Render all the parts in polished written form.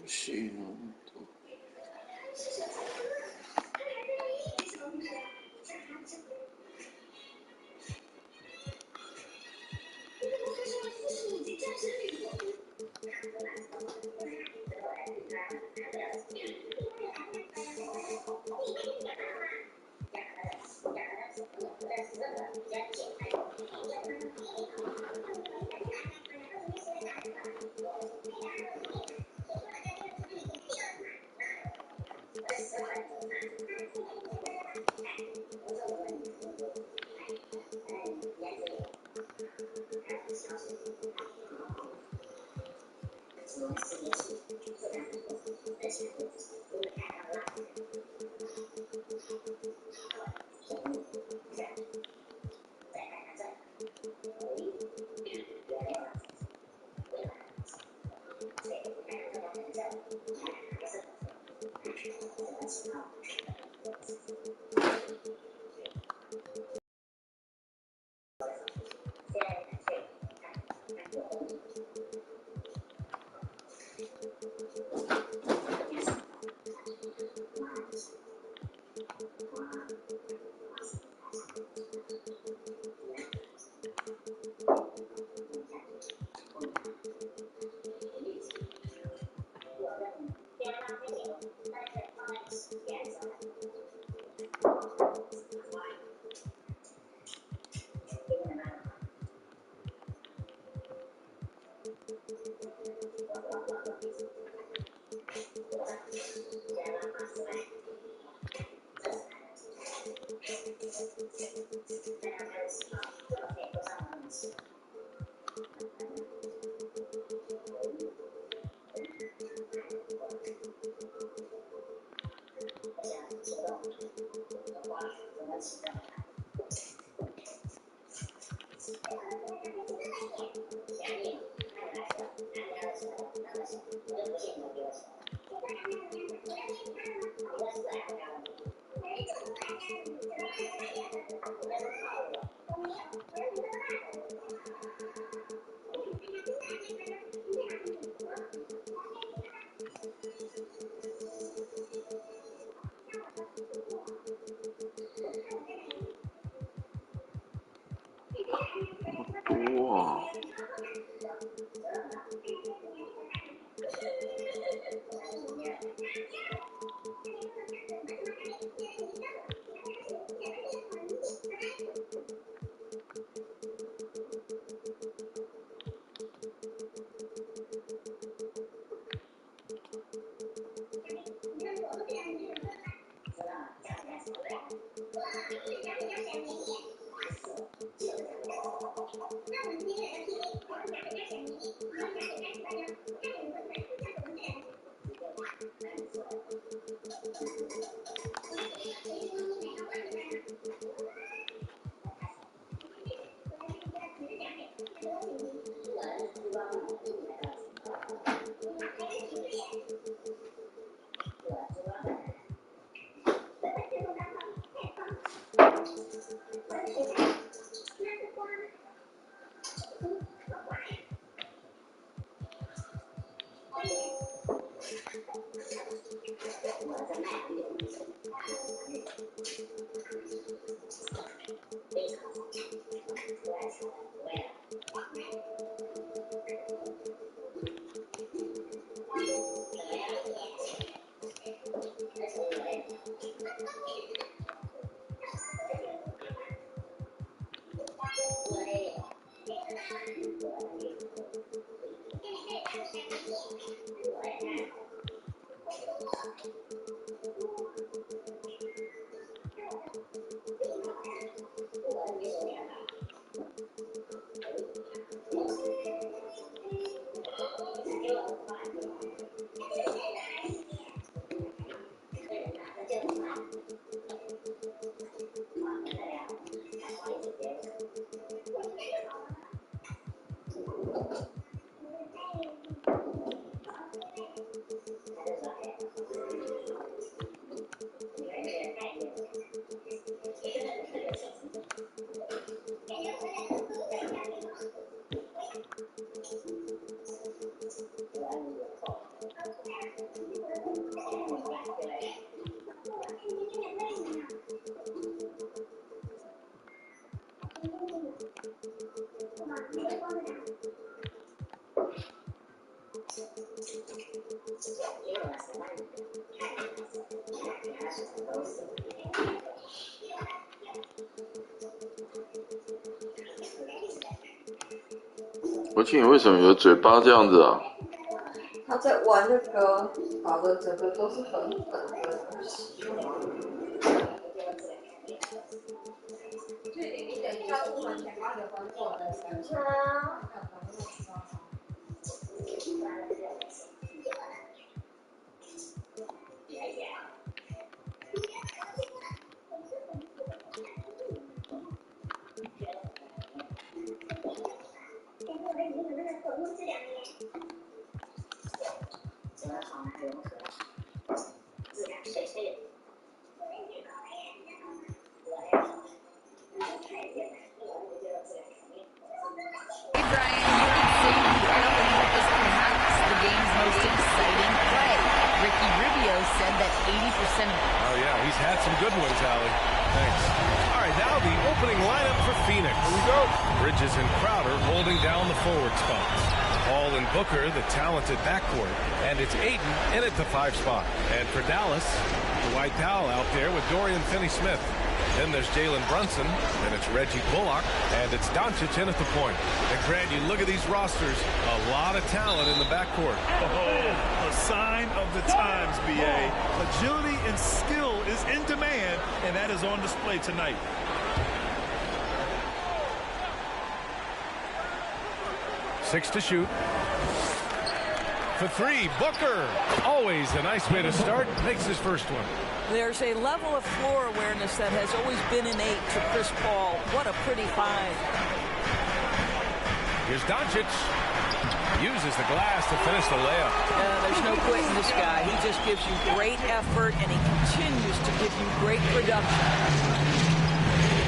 形容的。国庆为什么有嘴巴这样子啊？他在玩那个，搞得整个都是粉粉的东西。所以你等一下出门前8点钟做的事情。Oh, yeah, he's had some good ones, Allie. Thanks. All right, now the opening lineup for Phoenix. Here we go. Bridges and Crowder holding down the forward spots. Hall and Booker, the talented backcourt. And it's Ayton in at the 5 spot. And for Dallas, Dwight Powell out there with Dorian Finney-Smith. Then there's Jalen Brunson, and it's Reggie Bullock, and it's Doncic in at the point. And Grant, you look at these rosters, a lot of talent in the backcourt. Oh, a sign of the times, B.A. Agility and skill is in demand, and that is on display tonight. Six to shoot. For 3, Booker. Always a nice way to start. Makes his first one. There's a level of floor awareness that has always been innate to Chris Paul. What a pretty find. Here's Doncic. Uses the glass to finish the layup. There's no quitting this guy. He just gives you great effort, and he continues to give you great production.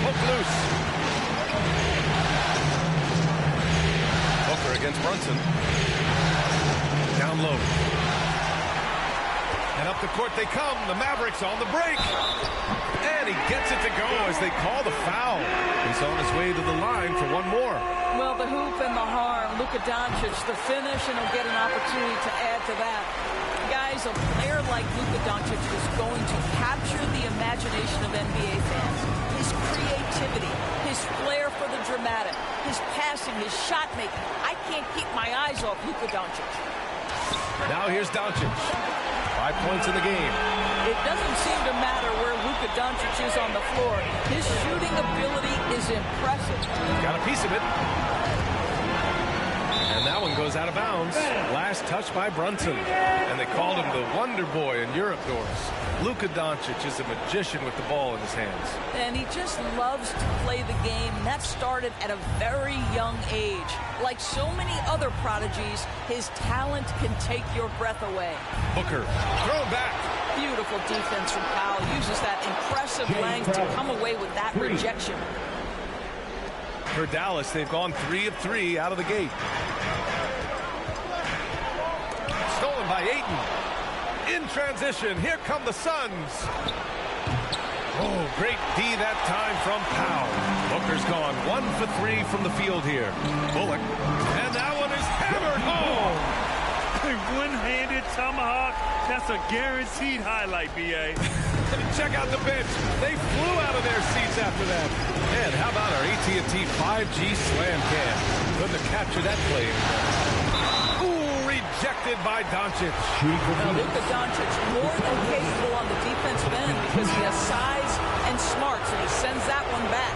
Hook loose. Booker against Brunson. Down low. And up the court they come. The Mavericks on the break. And he gets it to go as they call the foul. He's on his way to the line for one more. Well, the hoop and the harm. Luka Doncic, the finish, and he'll get an opportunity to add to that. Guys, a player like Luka Doncic is going to capture the imagination of NBA fans. His creativity, his flair for the dramatic, his passing, his shot making. I can't keep my eyes off Luka Doncic. Now here's Doncic. 5 points in the game. It doesn't seem to matter where Luka Doncic is on the floor. His shooting ability is impressive. Got a piece of it. And that one goes out of bounds. Last touch by Brunson. And they called him the Wonder Boy in Europe, Doris. Luka Doncic is a magician with the ball in his hands. And he just loves to play the game. And that started at a very young age. Like so many other prodigies, his talent can take your breath away. Booker, throw back. Beautiful defense from Powell. Uses that impressive length to come away with that rejection. For Dallas, they've gone 3 of 3 out of the gate. Stolen by Ayton. In transition, here come the Suns. Oh, great D that time from Powell. Booker's gone 1 for 3 from the field here. Bullock. And that one is hammered home. A one-handed tomahawk. That's a guaranteed highlight, B.A. Check out the bench. They flew out of their seats after that. And how about our AT&T 5G slam cam? Couldn't have captured that play. Ooh, rejected by Doncic. Now, Luka Doncic more than capable on the defensive end because he has size and smarts, and he sends that one back.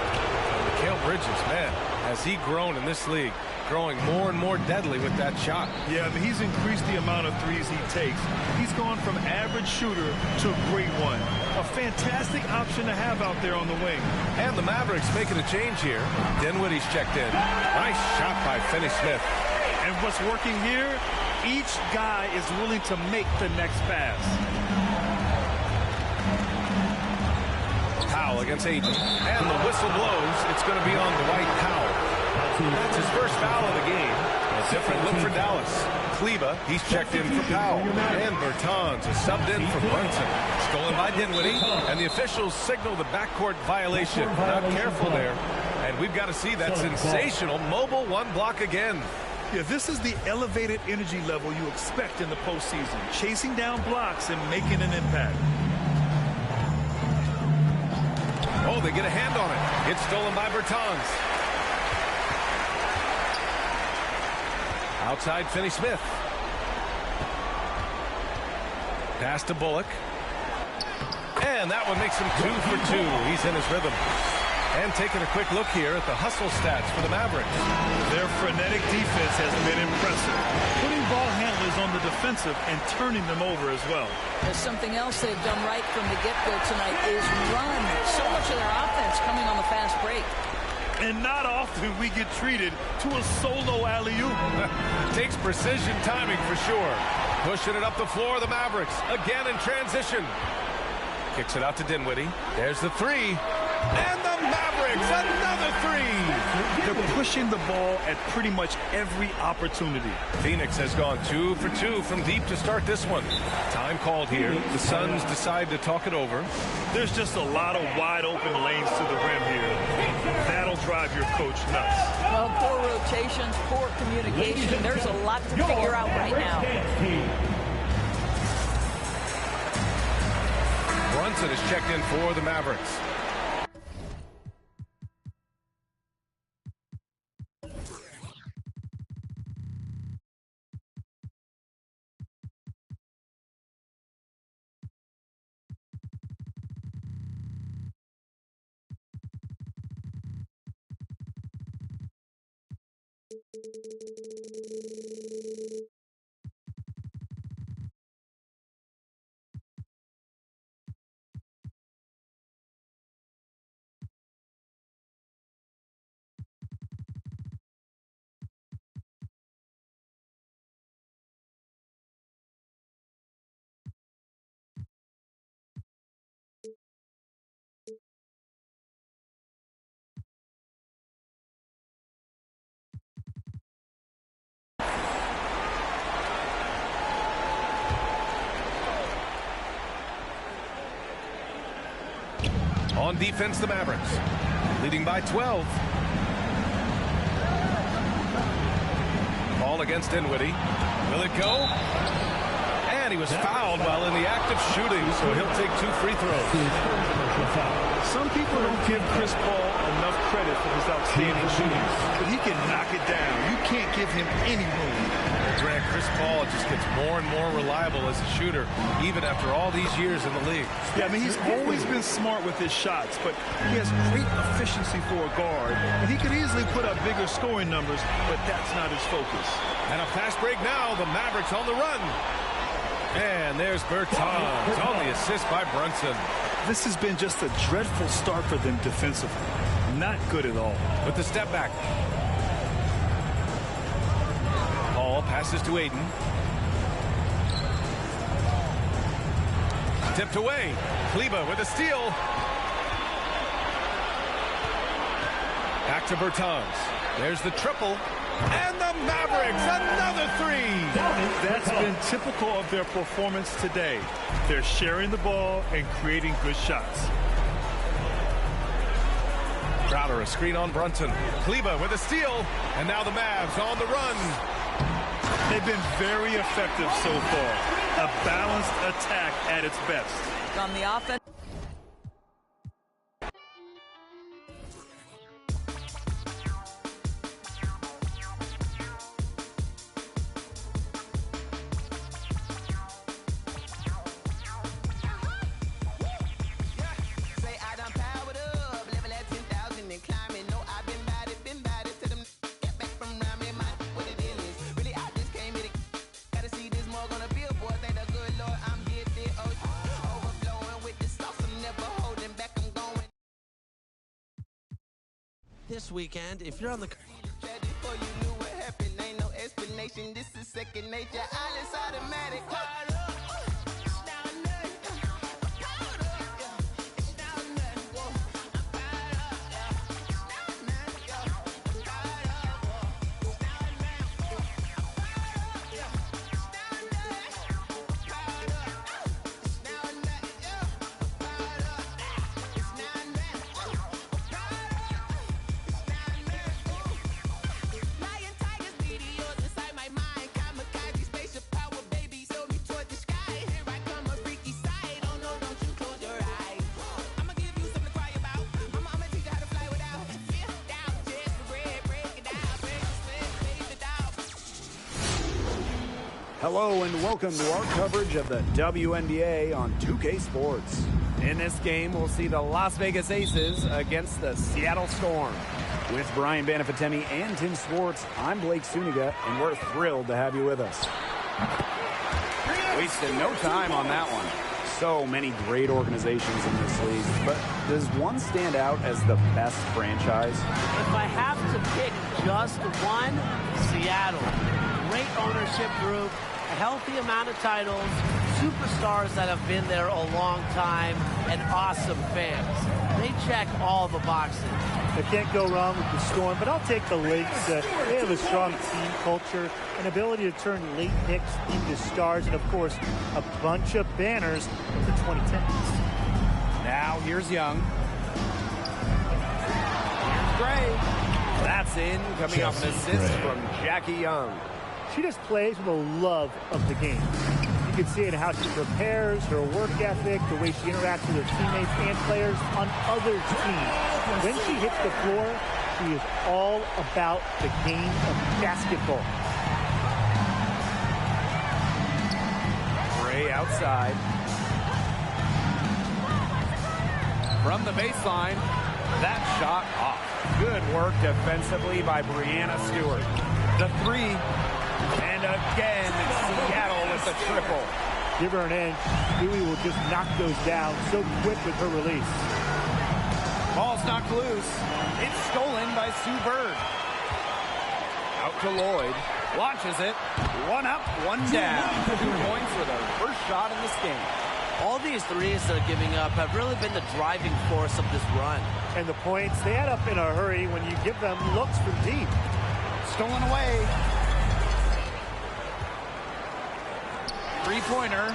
Mikal Bridges, man, has he grown in this league? Growing more and more deadly with that shot. Yeah, but he's increased the amount of threes he takes. He's gone from average shooter to a great one. A fantastic option to have out there on the wing. And the Mavericks making a change here. Dinwiddie's checked in. Nice shot by Finney-Smith. And what's working here, each guy is willing to make the next pass. Powell against Ayton. And the whistle blows. It's going to be on Dwight Powell. That's his first foul of the game. A different look for Dallas. Kleba, he's checked in for Powell. And Bertans is subbed in for Brunson. Stolen by Dinwiddie. And the officials signal the backcourt violation. Not careful there. And we've got to see that sensational mobile one block again. Yeah, this is the elevated energy level you expect in the postseason. Chasing down blocks and making an impact. Oh, they get a hand on it. It's stolen by Bertans. Outside Finney-Smith. Pass to Bullock. And that one makes him 2 for 2. He's in his rhythm. And taking a quick look here at the hustle stats for the Mavericks. Their frenetic defense has been impressive, putting ball handlers on the defensive and turning them over as well. There's something else they've done right from the get-go tonight is run. So much of their offense coming on the fast break. And not often we get treated to a solo alley-oop. Takes precision timing for sure. Pushing it up the floor, the Mavericks. Again in transition. Kicks it out to Dinwiddie. There's the three. And the Mavericks, another three. They're pushing the ball at pretty much every opportunity. Phoenix has gone 2 for 2 from deep to start this one. Time called here. The Suns decide to talk it over. There's just a lot of wide open lanes to the rim here. That'll drive your coach nuts. Well, poor rotations, poor communication. There's a lot to figure out right now. Brunson is checked in for the Mavericks. On defense, the Mavericks leading by 12. Ball against Dinwiddie. Will it go? And he was fouled while in the act of shooting, so he'll take 2 free throws. Some people don't give Chris Paul enough credit for his outstanding shooting, but he can knock it down. You can't give him any room. Grant, Chris Paul just gets more and more reliable as a shooter, even after all these years in the league. Yeah, I mean, he's always been smart with his shots, but he has great efficiency for a guard, and he could easily put up bigger scoring numbers, but that's not his focus. And a fast break now, the Mavericks on the run. And there's Bertans on the assist by Brunson. This has been just a dreadful start for them defensively. Not good at all. With the step back. Paul passes to Aiden. Tipped away. Kleber with a steal. Back to Bertans. There's the triple. And the Mavericks, another three. That's been typical of their performance today. They're sharing the ball and creating good shots. Crowder, a screen on Brunson. Kleber with a steal. And now the Mavs on the run. They've been very effective so far. A balanced attack at its best. On the offense. This weekend, if you're on the This is second nature. All is automatic. Hello and welcome to our coverage of the WNBA on 2K Sports. In this game, we'll see the Las Vegas Aces against the Seattle Storm. With Brian Banafitemi and Tim Swartz, I'm Blake Suniga, and we're thrilled to have you with us. Wasted no time on that one. So many great organizations in this league, but does one stand out as the best franchise? If I have to pick just one, Seattle. Great ownership group, a healthy amount of titles, superstars that have been there a long time, and awesome fans. They check all the boxes. I can't go wrong with the Storm, but I'll take the Lakes. They have a strong team culture, an ability to turn late picks into stars, and of course, a bunch of banners for 2010. Now here's Young. Here's Gray. That's in, coming off an assist from Jackie Young. She just plays with a love of the game. You can see it in how she prepares, her work ethic, the way she interacts with her teammates and players on other teams. When she hits the floor, she is all about the game of basketball. Gray outside. From the baseline, that shot off. Good work defensively by Breanna Stewart. The three, and again, Seattle with the triple. Give her an inch. Dewey will just knock those down so quick with her release. Ball's knocked loose. It's stolen by Sue Bird. Out to Lloyd. Launches it. One up, one down. 2 points with her first shot in this game. All these threes they're giving up have really been the driving force of this run. And the points, they add up in a hurry when you give them looks from deep. Stolen away. Three-pointer.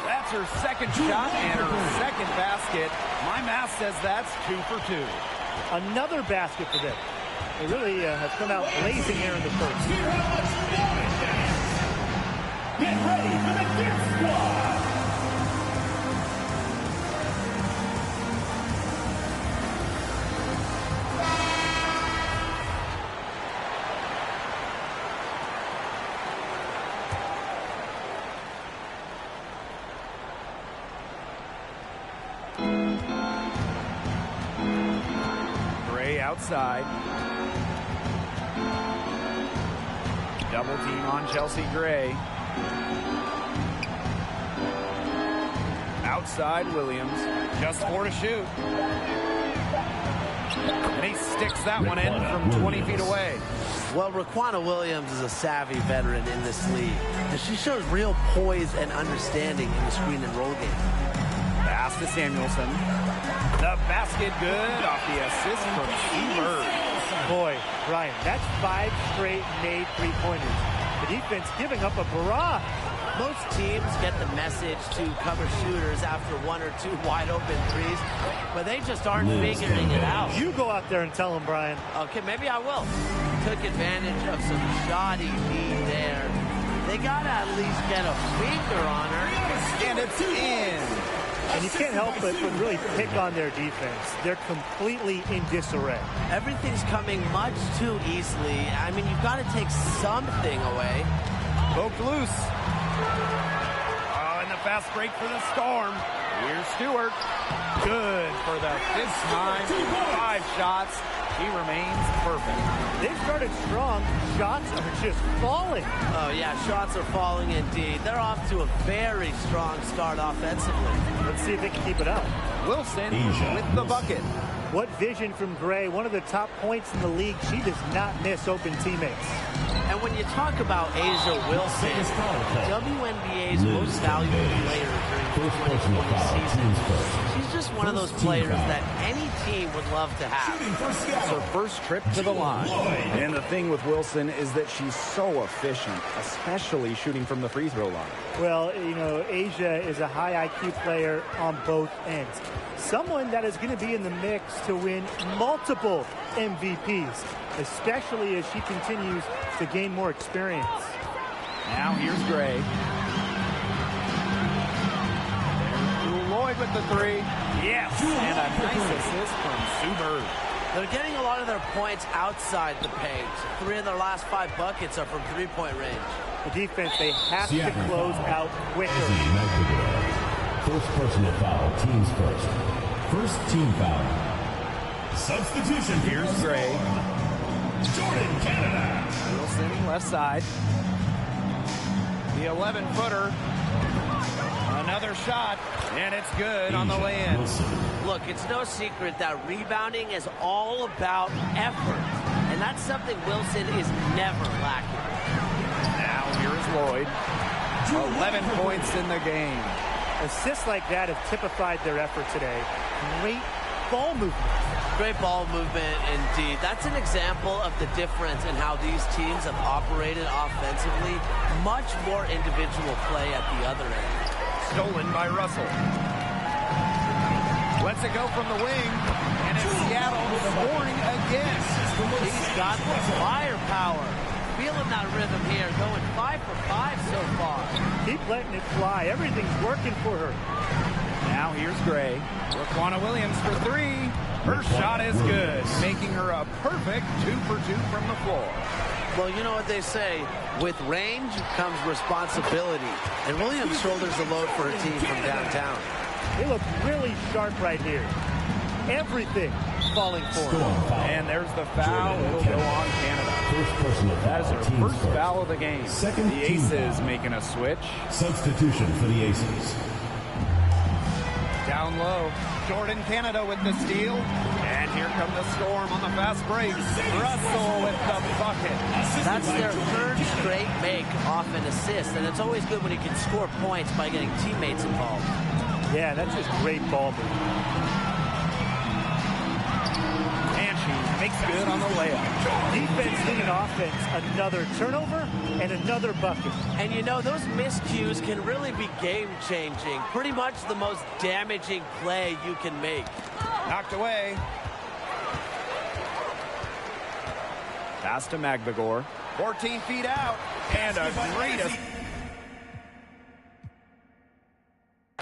That's her second shot and her second basket. My math says that's 2 for 2. Another basket for them. They really have come out blazing here in the first. Get ready for the Dip Squad. Outside. Double team on Chelsea Gray. Outside Williams. Just 4 to shoot. And he sticks that one in from 20 feet away. Well, Raquana Williams is a savvy veteran in this league, and she shows real poise and understanding in the screen and roll game. Pass to Samuelson. The basket good off the assist from Sue Bird. Boy, Brian, that's 5 straight made three-pointers. The defense giving up a barrage. Most teams get the message to cover shooters after 1 or 2 wide-open threes, but they just aren't figuring it out. You go out there and tell them, Brian. Okay, maybe I will. Took advantage of some shoddy lead there. They got to at least get a finger on her. And it's in. And you can't help but really pick on their defense. They're completely in disarray. Everything's coming much too easily. I mean, you've got to take something away. Poked loose. Oh, and the fast break for the Storm. Here's Stewart. Good for the 5th time. 5 shots. He remains perfect. They've started strong. Shots are just falling. Oh, yeah, shots are falling indeed. They're off to a very strong start offensively. Let's see if they can keep it up. Wilson with the bucket. What vision from Gray, one of the top points in the league. She does not miss open teammates. And when you talk about A'ja Wilson, WNBA's most valuable player during the 2020 season, she's just one of those players that any team would love to have. It's her first trip to the line. And the thing with Wilson is that she's so efficient, especially shooting from the free throw line. Well, you know, A'ja is a high IQ player on both ends. Someone that is going to be in the mix to win multiple MVPs, especially as she continues to gain more experience. Now here's Gray. Lloyd with the 3. Yes, and a nice assist from Sue Bird. They're getting a lot of their points outside the paint. 3 of their last 5 buckets are from three-point range. The defense, they have to close out quicker. First personal foul, teams first. First team foul. Substitution. Here's Gray. Jordan Canada. Wilson, left side. The 11-footer. Another shot, and it's good on the lay-in. Look, it's no secret that rebounding is all about effort, and that's something Wilson is never lacking. Now here's Lloyd. 11 points in the game. Assists like that have typified their effort today. Great ball movement. Great ball movement indeed. That's an example of the difference in how these teams have operated offensively. Much more individual play at the other end. Stolen by Russell. Lets it go from the wing, and it's Seattle scoring again. He's got the firepower. Feeling that rhythm here, going 5 for 5 so far. Keep letting it fly. Everything's working for her. Now here's Gray. Raquana Williams for three. Her shot is good, making her a perfect 2 for 2 from the floor. Well, you know what they say, with range comes responsibility. And Williams shoulders the load for a team from downtown. They look really sharp right here. Everything falling for them. And there's the foul. It'll go on Canada. That is their first foul of the game. The Aces making a switch. Substitution for the Aces. Down low. Jordan Canada with the steal. And here come the Storm on the fast break. Russell with the bucket. That's their third straight make off an assist. And it's always good when you can score points by getting teammates involved. Yeah, that's just great ball movement. And she makes good on the layup. Defense leading offense. Another turnover and another bucket. And you know, those miscues can really be game-changing. Pretty much the most damaging play you can make. Knocked away. Pass to Magbagor. 14 feet out. And a great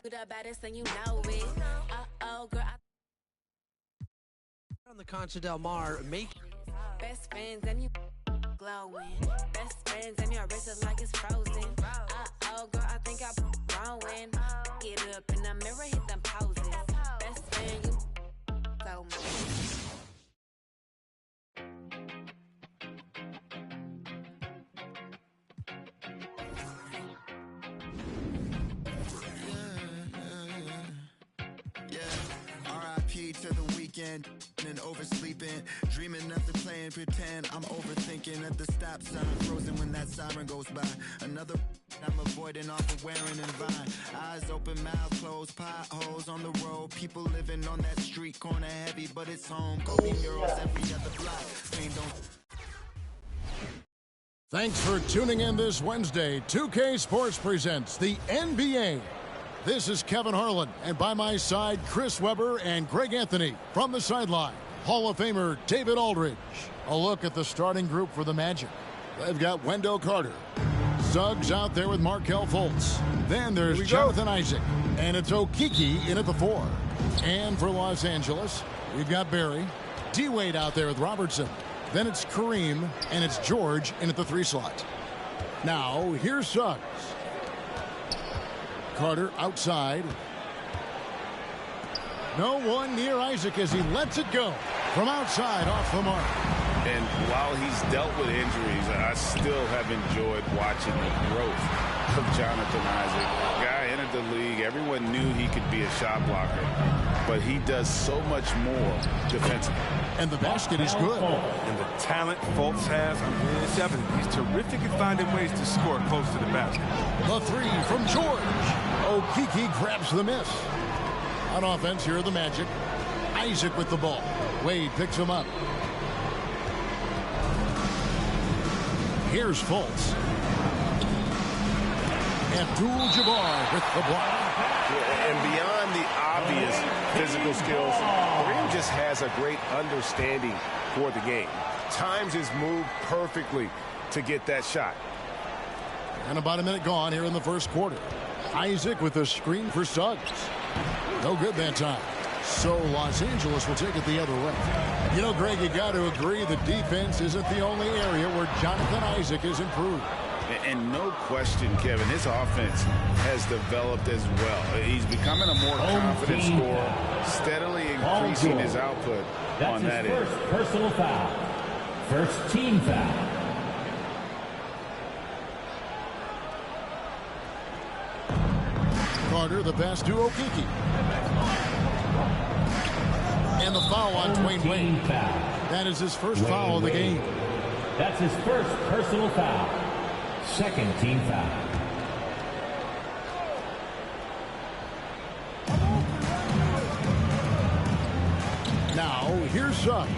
The baddest and you know it. Girl, On the Concha Del Mar, make best friends and you glowing. Best friends and your wrist is like it's frozen. Girl, I think I'm growing. Get up in the mirror, hit them poses. Best friend, you so much. To the weekend and oversleeping, dreaming after playing pretend. I'm overthinking at the stop sign, frozen when that siren goes by. Another I'm avoiding off of wearing and Vine. Eyes open, mouth closed, potholes on the road. People living on that street corner heavy, but it's home. Kobe murals every other block. Pain don't. Thanks for tuning in this Wednesday. 2K Sports presents the NBA. This is Kevin Harlan, and by my side, Chris Webber and Greg Anthony. From the sideline, Hall of Famer David Aldridge. A look at the starting group for the Magic. They've got Wendell Carter. Suggs out there with Markelle Fultz. Then there's Jonathan Isaac, and it's Okeke in at the 4. And for Los Angeles, we've got Barry. D-Wade out there with Robertson. Then it's Kareem, and it's George in at the 3 slot. Now, here's Suggs. Carter outside. No one near Isaac as he lets it go from outside off the mark. And while he's dealt with injuries, I still have enjoyed watching the growth of Jonathan Isaac. Guy entered the league. Everyone knew he could be a shot blocker, but he does so much more defensively. And the basket is good. And the talent Fultz has, it's evident. He's terrific at finding ways to score close to the basket. The 3 from George. Okeke grabs the miss. On offense, here are the Magic. Isaac with the ball. Wade picks him up. Here's Fultz. Abdul-Jabbar with the block. And beyond the obvious physical skills, Kareem just has a great understanding for the game. Times his move perfectly to get that shot. And about a minute gone here in the first quarter. Isaac with a screen for Suggs. No good that time. So Los Angeles will take it the other way. You know, Greg, you got to agree the defense isn't the only area where Jonathan Isaac is improved. And no question, Kevin, his offense has developed as well. He's becoming a more confident scorer, steadily increasing his output on that end. That's his first personal foul. First team foul. Carter, the pass to Okeke. And the foul on Dwayne Wade. That is his first foul of the game. That's his first personal foul. Second team foul. Now, here's Suggs.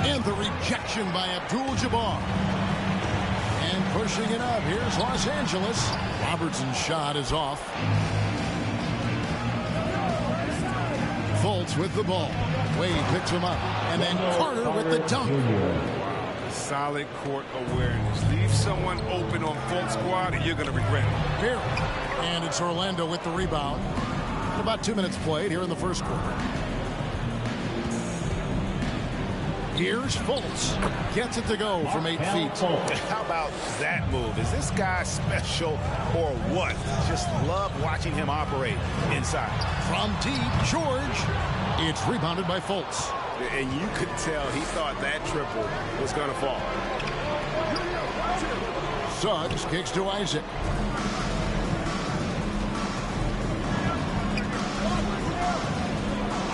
And the rejection by Abdul-Jabbar. And pushing it up, here's Los Angeles. Robertson's shot is off. Fultz with the ball. Wade picks him up. And then Carter with the dunk. Solid court awareness. Leave someone open on Fultz squad and you're going to regret it. Here. And it's Orlando with the rebound. About 2 minutes played here in the first quarter. Here's Fultz. Gets it to go from 8 feet. How about that move? Is this guy special or what? Just love watching him operate inside. From deep, George. It's rebounded by Fultz. And you could tell he thought that triple was going to fall. Suggs kicks to Isaac.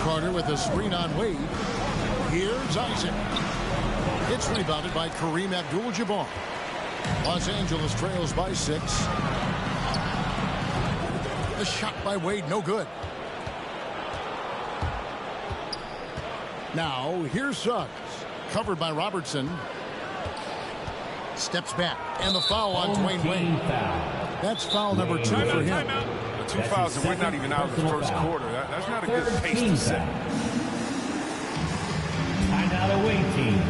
Carter with a screen on Wade. Here's Isaac. It's rebounded by Kareem Abdul-Jabbar. Los Angeles trails by 6. The shot by Wade, no good. Now, here's Suggs. Covered by Robertson. Steps back. And the foul on Dwayne Wade. That's foul number 2 for him. The 2 fouls and we're not even out of the first quarter. That's not a good pace to set. Timeout away team.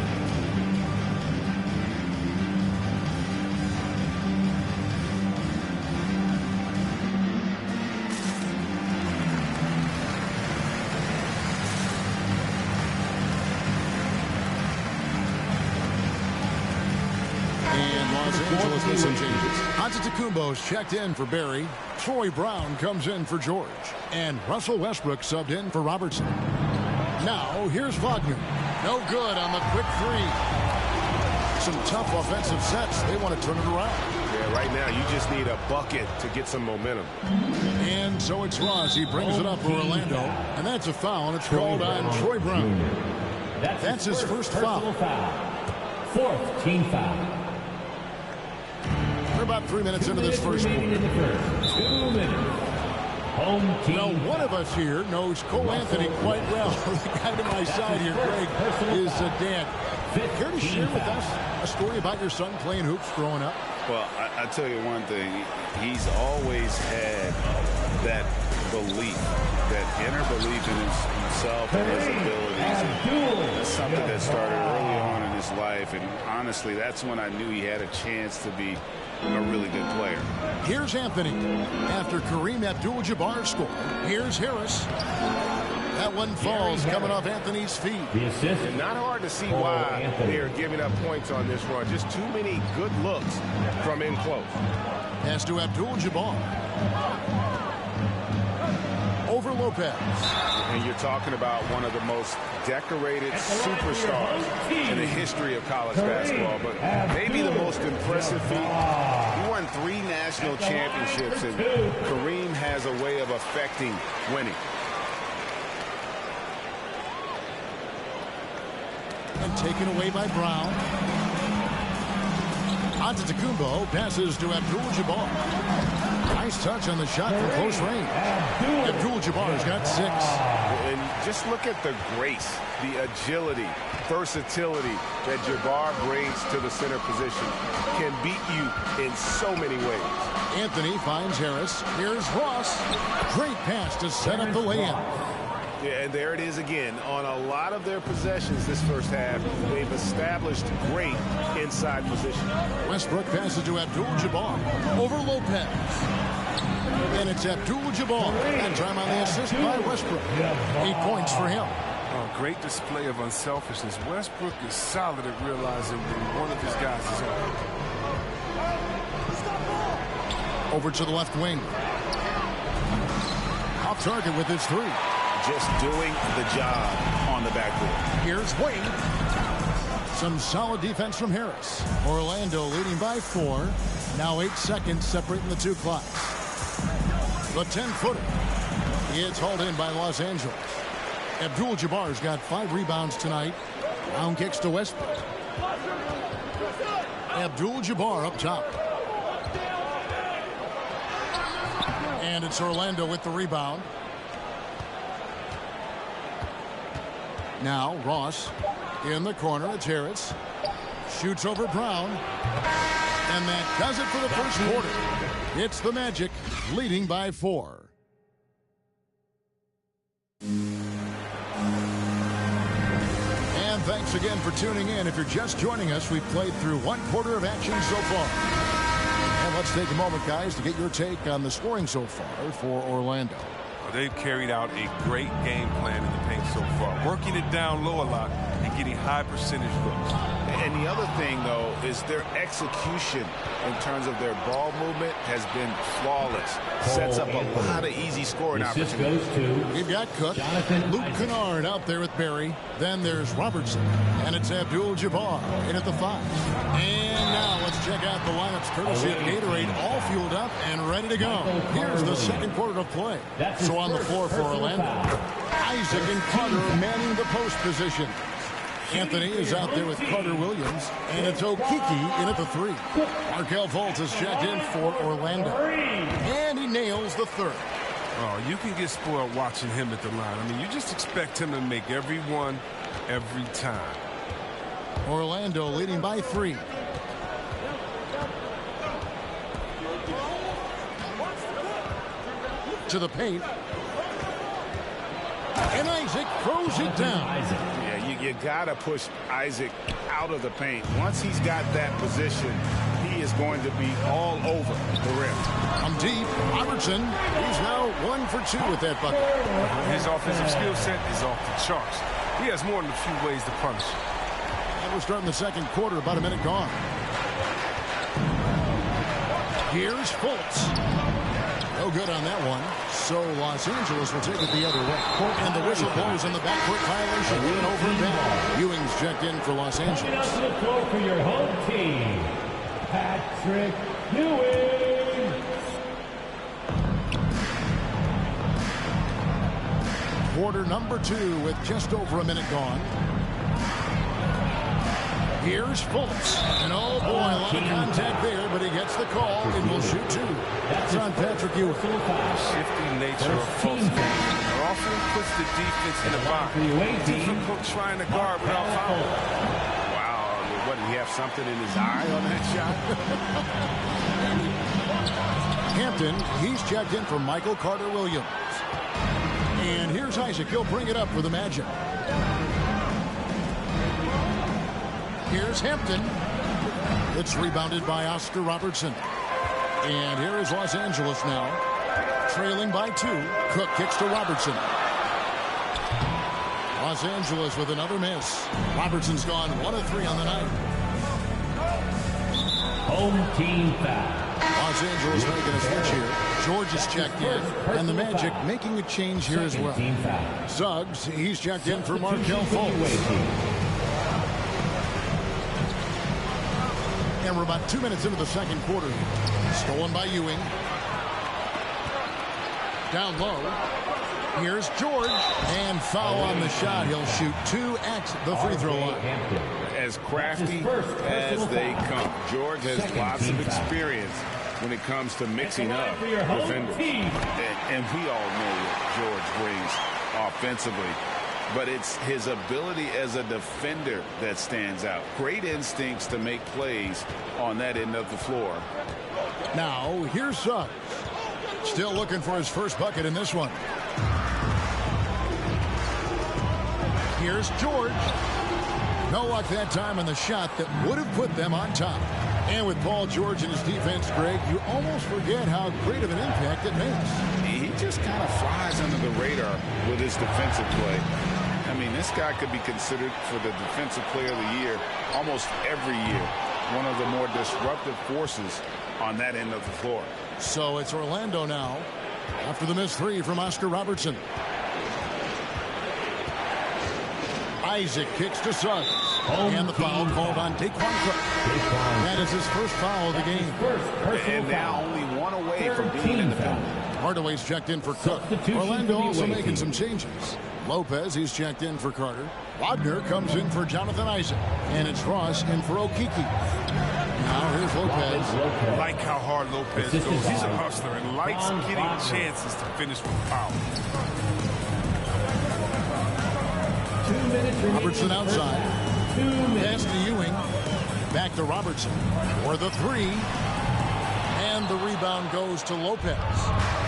And Los Angeles with some changes. Antetokounmpo's checked in for Barry. Troy Brown comes in for George. And Russell Westbrook subbed in for Robertson. Now, here's Wagner. No good on the quick 3. Some tough offensive sets. They want to turn it around. Yeah, right now you just need a bucket to get some momentum. And so it's Ross. He brings it up for Orlando. And that's a foul, and it's called on Troy Brown. That's his first foul. Fourth team foul. We're about 3 minutes into this first quarter. 2 minutes. Home team. Now, one of us here knows Cole Anthony quite well. The guy to my side here, Greg, is Dan. Care to share with us a story about your son playing hoops growing up? Well, I tell you one thing. He's always had that belief, that inner belief in himself and his abilities. And that's something that started early on in his life. And honestly, that's when I knew he had a chance to be a really good player. Here's Anthony. After Kareem Abdul-Jabbar scored, here's Harris. That one falls coming off Anthony's feet. The assist. Not hard to see why they're giving up points on this run. Just too many good looks from in close. Pass to Abdul-Jabbar. Over Lopez. And you're talking about one of the most decorated superstars in the history of college basketball, but maybe the most impressive feat. He won 3 national championships, and Kareem has a way of affecting winning. And taken away by Brown. Antetokounmpo passes to Abdul-Jabbar. Nice touch on the shot from close range. Abdul-Jabbar's got 6. And just look at the grace, the agility, versatility that Jabbar brings to the center position. Can beat you in so many ways. Anthony finds Harris. Here's Ross. Great pass to set up the layup. Yeah, and there it is again. On a lot of their possessions this first half, they've established great inside position. Westbrook passes to Abdul-Jabbar. Over Lopez. And it's Abdul-Jabbar. And time on the assist by Westbrook. 8 points for him. Oh, great display of unselfishness. Westbrook is solid at realizing when one of his guys is open. Over to the left wing. Off target with his three. Just doing the job on the backboard. Here's Wing. Some solid defense from Harris. Orlando leading by 4. Now 8 seconds separating the two clocks. The 10-footer. It's hauled in by Los Angeles. Abdul-Jabbar's got 5 rebounds tonight. Round kicks to Westbrook. Abdul-Jabbar up top. And it's Orlando with the rebound. Now Ross in the corner. It's Harris. Shoots over Brown. And that does it for the first quarter. It's the Magic leading by 4. And thanks again for tuning in. If you're just joining us, we've played through 1 quarter of action so far. And let's take a moment, guys, to get your take on the scoring so far for Orlando. Well, they've carried out a great game plan in the paint so far, working it down low a lot and getting high percentage looks. And the other thing, though, is their execution in terms of their ball movement has been flawless. Sets up a lot of easy scoring opportunities. We've got Cook, Luke Kennard out there with Barry. Then there's Robertson, and it's Abdul-Jabbar in at the 5. And now let's check out the lineups courtesy of Gatorade, all fueled up and ready to go. Here's the second quarter of play. So on the floor for Orlando, Isaac and Carter manning the post position. Anthony is out there with Carter Williams, and it's Okiki in at the 3. Markelle Fultz is checked in for Orlando, and he nails the 3rd. Oh, you can get spoiled watching him at the line. I mean, you just expect him to make every one, every time. Orlando leading by 3. To the paint. And Isaac throws it down. Yeah, you got to push Isaac out of the paint. Once he's got that position, he is going to be all over the rim. From deep, Robertson, he's now 1 for 2 with that bucket. His offensive skill set is off the charts. He has more than a few ways to punish. And we're starting the second quarter, about a minute gone. Here's Fultz. No good on that one. So Los Angeles will take it the other way. And the whistle blows on the backcourt violation. Win over and down. Ewing's checked in for Los Angeles. To the floor for your home team, Patrick Ewing. Quarter number 2 with just over a minute gone. Here's Fultz. And oh boy, a lot of contact there, but he gets the call and will shoot 2. That's on Patrick Ewing. Shifty nature of Fultz. It often puts the defense in the box. Difficult trying to guard without foul. Wow, what, did he have something in his eye on that shot? Hampton, he's checked in for Michael Carter Williams. And here's Isaac. He'll bring it up for the Magic. Here's Hampton. It's rebounded by Oscar Robertson. And here is Los Angeles now. Trailing by 2. Cook kicks to Robertson. Los Angeles with another miss. Robertson's gone 1 of 3 on the night. Home team foul. Los Angeles making a switch here. George is checked in. And the Magic making a change here as well. Suggs, he's checked in for Markelle Fultz. And we're about 2 minutes into the second quarter. Stolen by Ewing. Down low. Here's George. And foul on the shot. He'll shoot 2 at the free throw line. As crafty as they come. George has lots of experience when it comes to mixing up defenders. And we all know what George brings offensively. But it's his ability as a defender that stands out. Great instincts to make plays on that end of the floor. Now, here's Suggs. Still looking for his first bucket in this one. Here's George. No luck that time on the shot that would have put them on top. And with Paul George and his defense, Greg, you almost forget how great of an impact it makes. He just kind of flies under the radar with his defensive play. I mean, this guy could be considered for the Defensive Player of the Year almost every year. One of the more disruptive forces on that end of the floor. So it's Orlando now after the missed three from Oscar Robertson. Isaac kicks to Suggs. And the foul called on Daquan Cook. That is his first foul of the game. And now only one away from being in the penalty. Hardaway's checked in for Cook. Orlando also making some changes. Lopez, he's checked in for Carter. Wagner comes in for Jonathan Isaac. And it's Ross in for Okiki. Now here's Lopez. I like how hard Lopez goes. He's a hustler and likes getting chances to finish with power. Robertson outside. Pass to Ewing. Back to Robertson for the three. And the rebound goes to Lopez.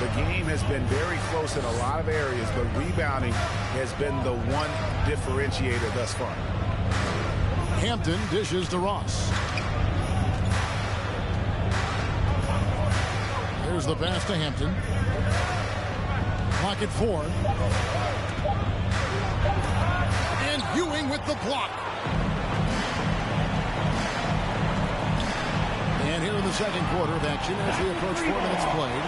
The game has been very close in a lot of areas, but rebounding has been the one differentiator thus far. Hampton dishes to Ross. Here's the pass to Hampton. Clock at 4. And Ewing with the block. And here in the second quarter of action as we approach 4 minutes played.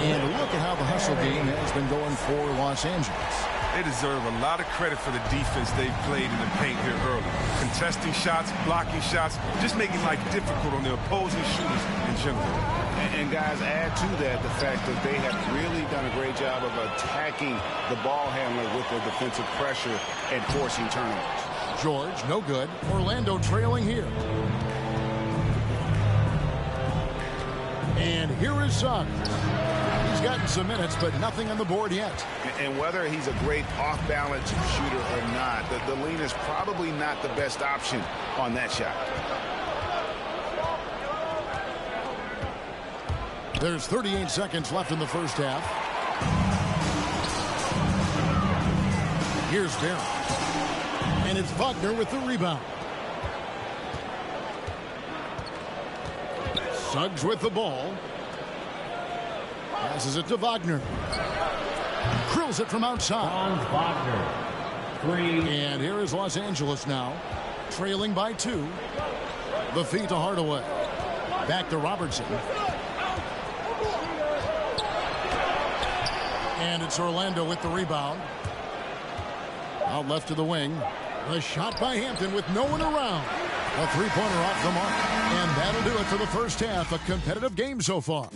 And look at how the hustle game has been going for Los Angeles. They deserve a lot of credit for the defense they've played in the paint here early. Contesting shots, blocking shots, just making life difficult on the opposing shooters in general. And guys, add to that the fact that they have really done a great job of attacking the ball handler with their defensive pressure and forcing turnovers. George, no good. Orlando trailing here. And here is Suggs. He's gotten some minutes, but nothing on the board yet. And whether he's a great off-balance shooter or not, the lean is probably not the best option on that shot. There's 38 seconds left in the first half. Here's Barry. And it's Wagner with the rebound. Suggs with the ball. Passes it to Wagner. Krills it from outside. Wagner. 3. And here is Los Angeles now. Trailing by 2. The feed to Hardaway. Back to Robertson. And it's Orlando with the rebound. Out left to the wing. The shot by Hampton with no one around. A three-pointer off the mark. And that'll do it for the first half. A competitive game so far.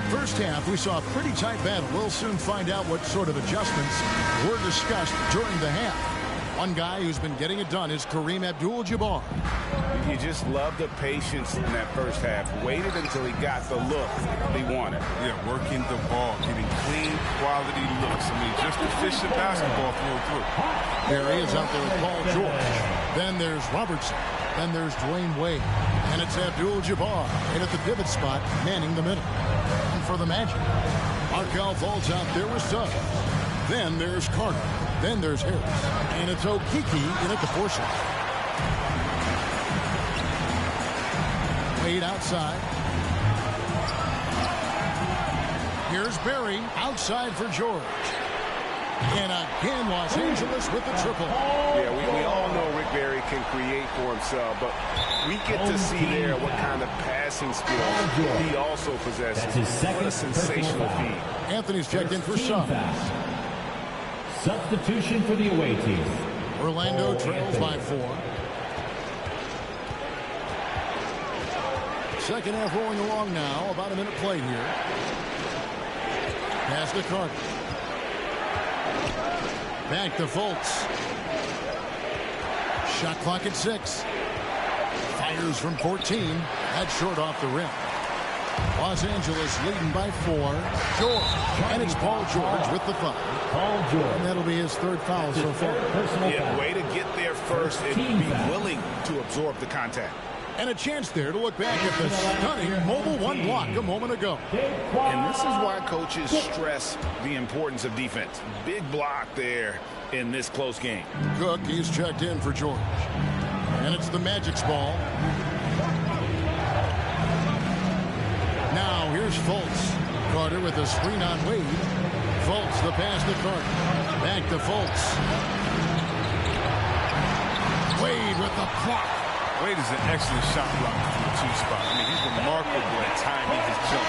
First half, we saw a pretty tight battle. We'll soon find out what sort of adjustments were discussed during the half. One guy who's been getting it done is Kareem Abdul-Jabbar. You just love the patience in that first half. Waited until he got the look he wanted. Yeah, working the ball, getting clean, quality looks. I mean, just efficient basketball through. There he is out there with Paul George. Then there's Robertson. Then there's Dwayne Wade. And it's Abdul-Jabbar right at the pivot spot, manning the middle. And for the Magic, Markelle Fultz out there with Suggs. Then there's Carter. Then there's Harris. And it's Okiki in at the 4 shot. Wade outside. Here's Barry outside for George. And again, Los Angeles with the triple. Yeah, we all know Rick Barry can create for himself, but we get to see there what kind of passing skills he also possesses. What a sensational feed. Anthony's checked in for Suggs. Substitution for the away team. Orlando trails by 4. Second half rolling along now. About a minute played here. Pass to Carter. Back to Fultz. Shot clock at 6. Fires from 14. That's short off the rim. Los Angeles leading by 4. George. And it's Paul George with the foul. Paul George. And that'll be his third foul so far. Yeah, way to get there first and be willing to absorb the contact. And a chance there to look back at the stunning Mobile One block a moment ago. And this is why coaches stress the importance of defense. Big block there in this close game. Cook, he's checked in for George. And it's the Magic's ball. Now here's Fultz. Carter with a screen on Wade. Fultz the pass to Carter. Back to Fultz. Wade with the block. Wade is an excellent shot blocker from the 2 spot. I mean, he's remarkable at timing his jump.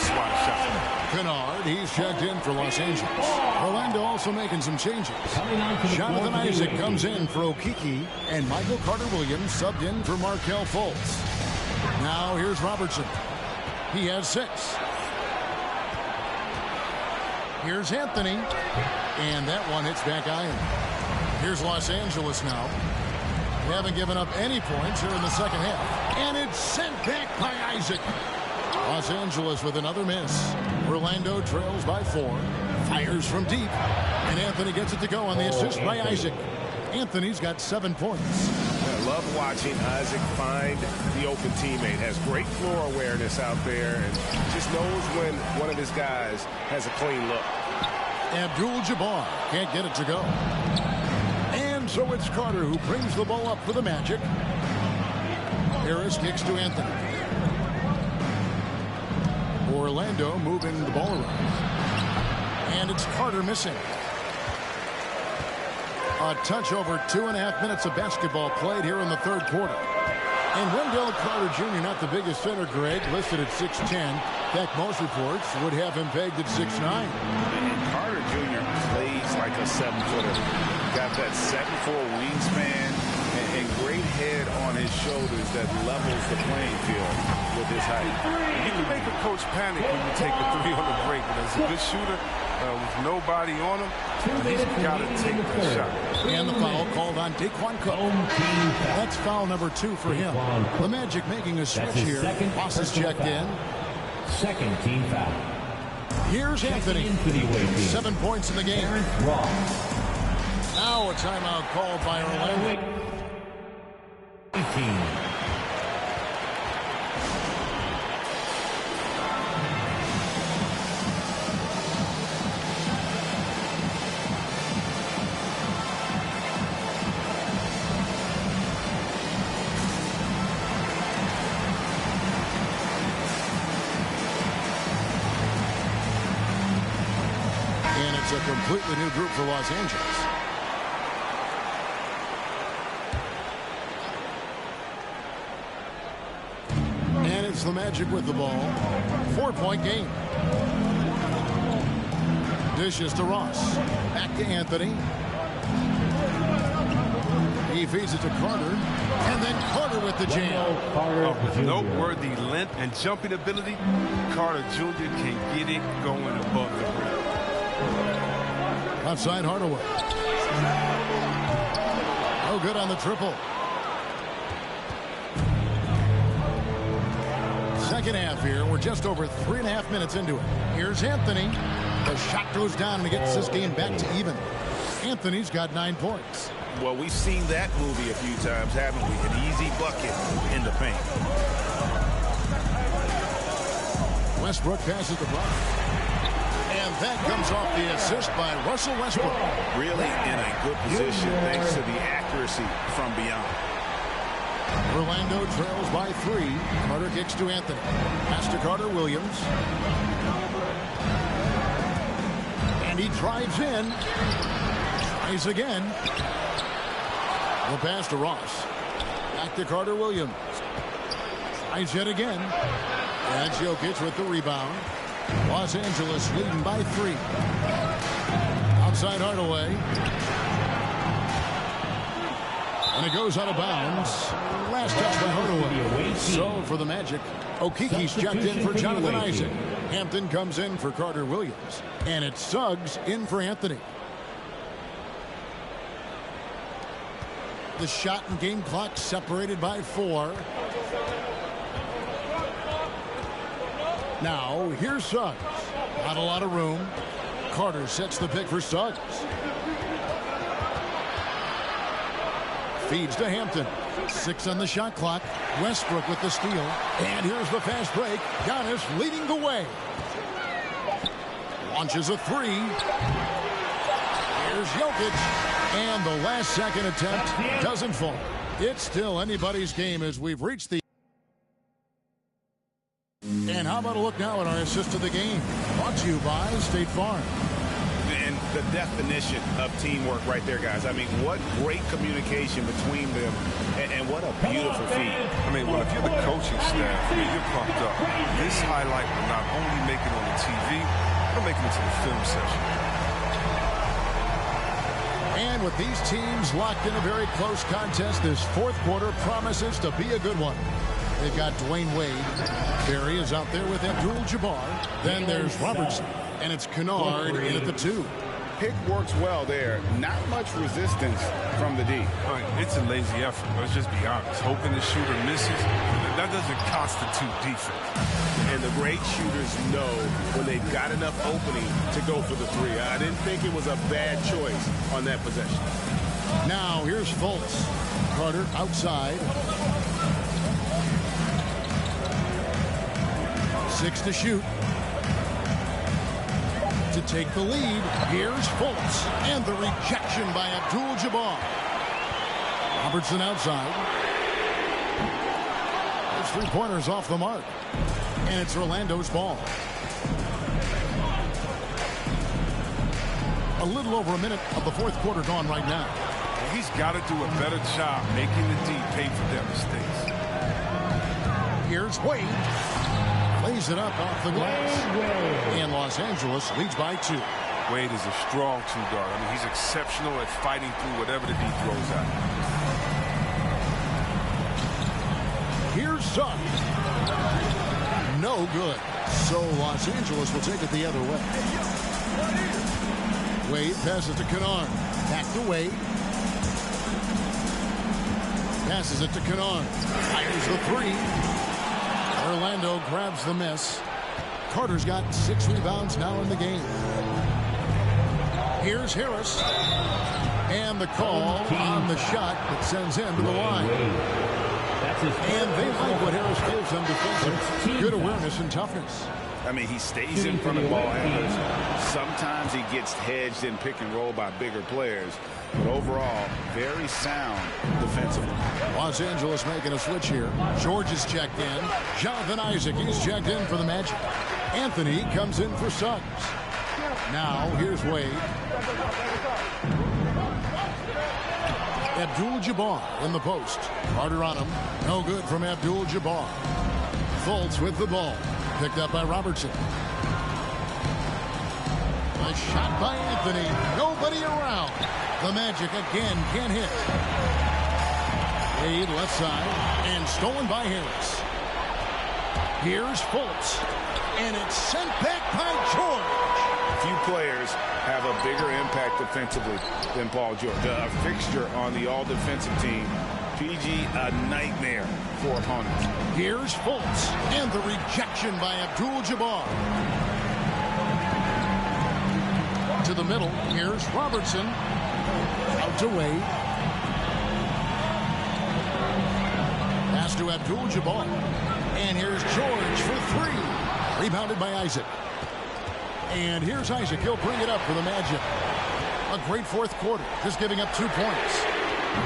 Swat shot. Kennard, he's checked in for Los Angeles. Orlando also making some changes. Jonathan Isaac comes in for Okeke, and Michael Carter-Williams subbed in for Markelle Fultz. Now here's Robertson. He has 6. Here's Anthony, and that one hits back iron. Here's Los Angeles now. They haven't given up any points here in the second half, and it's sent back by Isaac. Los Angeles with another miss. Orlando trails by 4. Fires from deep. And Anthony gets it to go on the assist by Isaac. Anthony's got 7 points. I love watching Isaac find the open teammate. Has great floor awareness out there and just knows when one of his guys has a clean look. Abdul-Jabbar can't get it to go. And so it's Carter who brings the ball up for the Magic. Harris kicks to Anthony. Orlando moving the ball around. And it's Carter missing. A touch over 2.5 minutes of basketball played here in the third quarter. And Wendell Carter Jr., not the biggest center, Greg, listed at 6'10". In fact, most reports would have him pegged at 6'9". And Carter Jr. plays like a 7-footer. Got that 7'4" wingspan and great head on his shoulders that levels the playing field with his height. You can make a coach panic when you take a 3 on the break, but as a good shooter with nobody on him, he's got to take the shot. And the foul called on Daquan Cook. That's foul number 2 for him. The Magic making a switch here. Ross is checked in. Second team foul. Here's Anthony. 7 points in the game. Now a timeout called by Orlando. 18. And it's a completely new group for Los Angeles. And it's the Magic with the ball. 4-point game. Dishes to Ross. Back to Anthony. He feeds it to Carter. And then Carter with the jam. With noteworthy length and jumping ability, Carter Jr. can get it going above the rim. Outside Hardaway. Oh, good on the triple. Second half here. We're just over 3.5 minutes into it. Here's Anthony. The shot goes down and he gets this game back to even. Anthony's got 9 points. Well, we've seen that movie a few times, haven't we? An easy bucket in the paint. Westbrook passes the block. And that comes off the assist by Russell Westbrook. Really in a good position thanks to the accuracy from beyond. Orlando trails by 3. Carter kicks to Anthony. Pass to Carter-Williams. And he drives in. Tries again. The pass to Ross. Back to Carter-Williams. Tries yet again. And Jokic with the rebound. Los Angeles leading by 3. Outside Hardaway. And it goes out of bounds. Last touch by Hardaway. So for the Magic, Okeke's checked in for Jonathan Isaac. Hampton comes in for Carter-Williams. And it's Suggs in for Anthony. The shot and game clock separated by 4. Now, here's Suggs. Not a lot of room. Carter sets the pick for Suggs. Feeds to Hampton. 6 on the shot clock. Westbrook with the steal. And here's the fast break. Giannis leading the way. Launches a 3. Here's Jokic. And the last second attempt doesn't fall. It's still anybody's game as we've reached the... And how How about a look now at our assist of the game? Brought to you by State Farm. And the definition of teamwork right there, guys. I mean, what great communication between them, and what a beautiful feat. I mean, well, if you're the coaching staff, I mean, you're pumped up. This highlight will not only make it on the TV, it'll make it into the film session. And with these teams locked in a very close contest, this fourth quarter promises to be a good one. They've got Dwayne Wade. Barry is out there with Abdul-Jabbar. Then there's Robertson. And it's Kennard in at the 2. Pick works well there. Not much resistance from the D. It's a lazy effort. Let's just be honest. Hoping the shooter misses, that doesn't constitute defense. And the great shooters know when they've got enough opening to go for the 3. I didn't think it was a bad choice on that possession. Now here's Fultz. Carter outside. 6 to shoot. To take the lead, here's Fultz. And the rejection by Abdul-Jabbar. Robertson outside. Those 3-pointers off the mark. And it's Orlando's ball. A little over a minute of the fourth quarter gone right now. He's got to do a better job making the D pay for their mistakes. Here's Wade. Lays it up off the glass. And Los Angeles leads by 2. Wade is a strong 2-guard. I mean, he's exceptional at fighting through whatever the D throws at him. Here's Suggs. No good. So Los Angeles will take it the other way. Wade passes to Kennard. Back to Wade. Passes it to Kennard. Fires the 3. Orlando grabs the miss. Carter's got 6 rebounds now in the game. Here's Harris. And the call on the shot that sends him to the line. And they like what Harris gives them defensively. Good awareness and toughness. I mean, he stays in front of ball handlers. Sometimes he gets hedged in pick and roll by bigger players. But overall, very sound defensively. Los Angeles making a switch here. George is checked in. Jonathan Isaac, he's checked in for the Magic. Anthony comes in for Suggs. Now, here's Wade. Abdul-Jabbar in the post. Carter on him. No good from Abdul-Jabbar. Fultz with the ball. Picked up by Robertson. A shot by Anthony. Nobody around. The Magic again can't hit. Wade left side. And stolen by Harris. Here's Fultz. And it's sent back by George. Few players have a bigger impact defensively than Paul George. A fixture on the all-defensive team. PG, a nightmare for opponents. Here's Fultz. And the rejection by Abdul-Jabbar. To the middle. Here's Robertson. Out to Wade. Pass to Abdul-Jabbar. And here's George for 3. Rebounded by Isaac. And here's Isaac. He'll bring it up for the Magic. A great fourth quarter. Just giving up 2 points.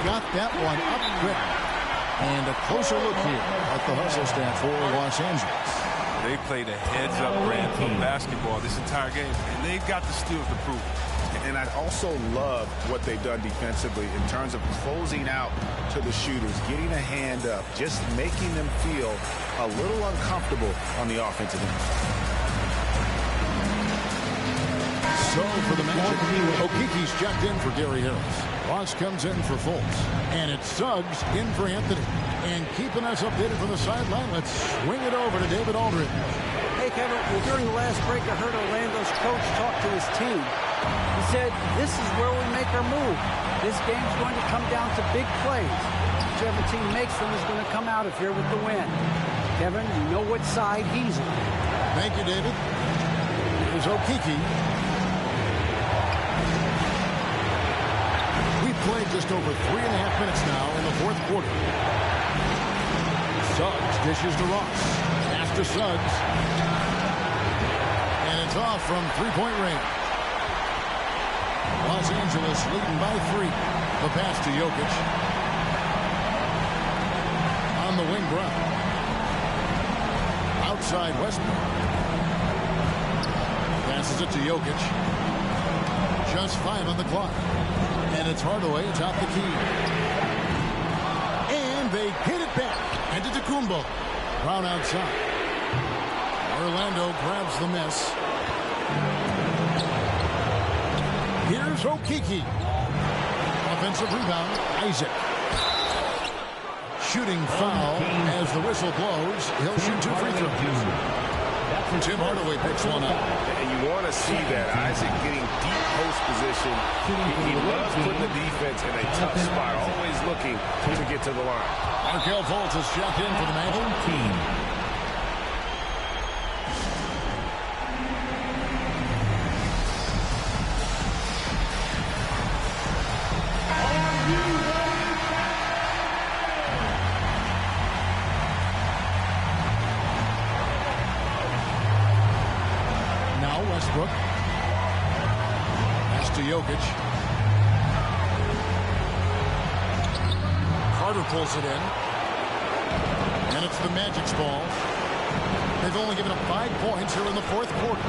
Got that one up quick. And a closer look here at the hustle stat for Los Angeles. They played a heads-up brand of basketball this entire game, and they've got the steals to prove it. And I also love what they've done defensively in terms of closing out to the shooters, getting a hand up, just making them feel a little uncomfortable on the offensive end. So for the Magic, Okiki's checked in for Gary Harris. Ross comes in for Fultz. And it's Suggs in for Anthony. And keeping us updated from the sideline, let's swing it over to David Aldridge. Hey, Kevin, well, during the last break, I heard Orlando's coach talk to his team. He said, this is where we make our move. This game's going to come down to big plays. Whichever team makes them is going to come out of here with the win. Kevin, you know what side he's on. Thank you, David. Here's Okiki. We've played just over 3.5 minutes now in the fourth quarter. Suggs dishes to Ross. Pass to Suggs. And it's off from three-point range. Los Angeles leading by 3. The pass to Jokic. On the wing, Brown. outside Westbrook. Passes it to Jokic. Just 5 on the clock. And it's Hardaway atop the key. And they get it back. And to Kumbo. Brown outside. Orlando grabs the miss. Here's Okeke. Offensive rebound. Isaac. Shooting foul as the whistle blows. He'll shoot 2 free throws. Tim Hardaway picks one up. And you want to see that. Isaac getting deep post position. He loves putting the defense in a tough spot, always looking to get to the line. Markelle Fultz has checked in for the Magic. Westbrook. Pass to Jokic. Carter pulls it in. And it's the Magic's ball. They've only given up 5 points here in the 4th quarter.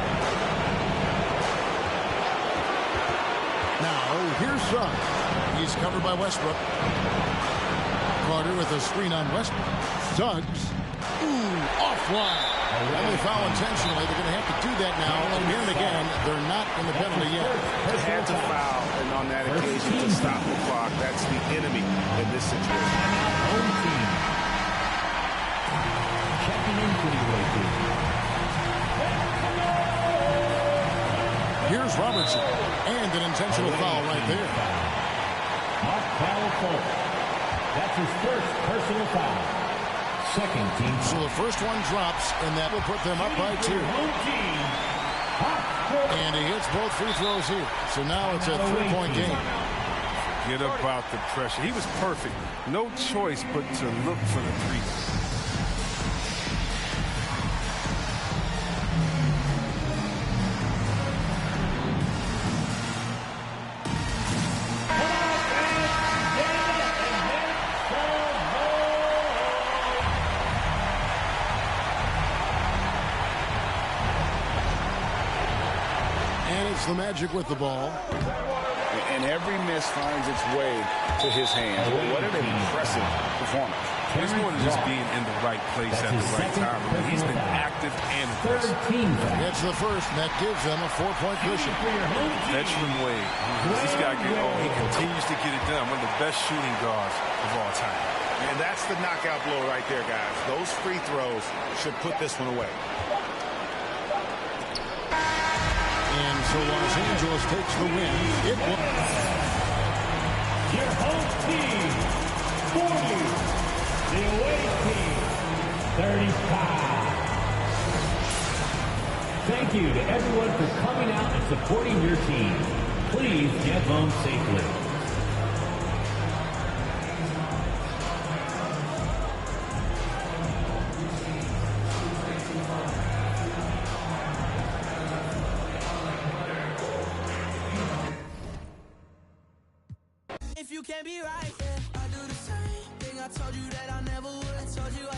Now, here's Suggs. He's covered by Westbrook. Carter with a screen on Westbrook. Suggs. Ooh, offline. And they foul intentionally. They're going to have to do that now. And here and again, they're not in the penalty yet. They had to foul, and on that occasion to stop the clock. That's the enemy in this situation. Home team. Checking into the away team. Here's Robertson. And an intentional foul right there. Markelle Fultz. That's his first personal foul. Second team. So the first one drops, and that will put them up by 2. And he hits both free throws here. So now it's a 3-point game. Forget about the pressure. He was perfect. No choice but to look for the 3. The Magic with the ball. And every miss finds its way to his hands. Well, what an impressive performance. This one is just being in the right place at the right time. I mean, he's been active and aggressive. Gets the first, and that gives them a 4-point cushion. Veteran Wade. This guy, he continues to get it done. One of the best shooting guards of all time. And that's the knockout blow right there, guys. Those free throws should put this one away. And so Los Angeles takes the win. It will. Your home team, 40. The away team, 35. Thank you to everyone for coming out and supporting your team. Please get home safely. If you can't be right, yeah, I do the same thing I told you that I never would. I told you I